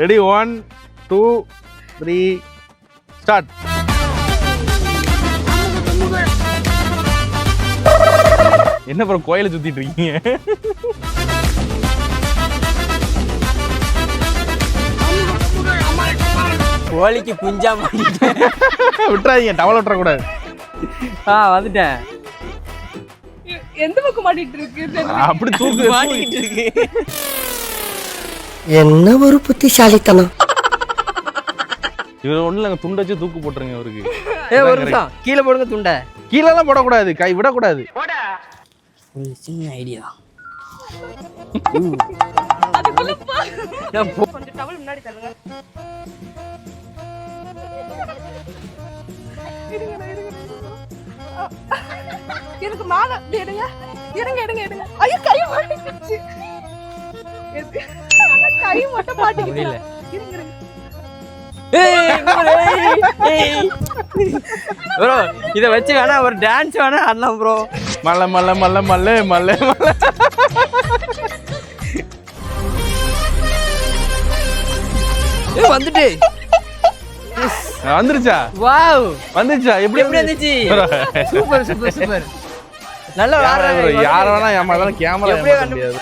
Ready 1 2 3 start. என்ன bro கோயிலை சுத்திட்டு இருக்கீங்க? கோழிக்கு குஞ்சா மாட்டிட்டேன். விட்டுறாதீங்க, டவல் விட்டுற கூடாது. வந்துட்டேன். எந்த பக்கம் மாட்டிட்டு இருக்கு? அப்படி தூக்கு மாட்டிட்டு இருக்கு. என்ன ஒரு புத்திசாலித்தனம். இவர் ஒண்ணு இல்லைங்க, துண்டை வச்சு தூக்கு போட்டுருங்க அவருக்கு. ஒரு நிமிஷம் கீழே போடுங்க துண்டை. கீழெல்லாம் போடக்கூடாது, கை விடக்கூடாது. ஒரு சின்ன ஐடியா. கொஞ்சம் டவல் முன்னாடி தள்ளுங்க. எனக்கு மேல எடுங்க எடுங்க எடுங்க எடுங்க. ஐயோ கை மாட்டிக்கிச்சு. கை மட்டும் மாட்டிக்கிச்சு. இருங்க இருங்க. ப்ரோ இத வச்சு வேணா ஒரு டான்ஸ் வேணா ஆடலாம் ப்ரோ. மல்ல மல்ல மல்ல மல்ல மல்ல மல்ல. வந்துட்டு வந்துருச்சா? வாவ் வந்துருச்சா? எப்படி வந்துச்சு? Super super super. நல்ல யார வேணா ஏமாறலாம், கேமரா ஏமாத்த முடியாது.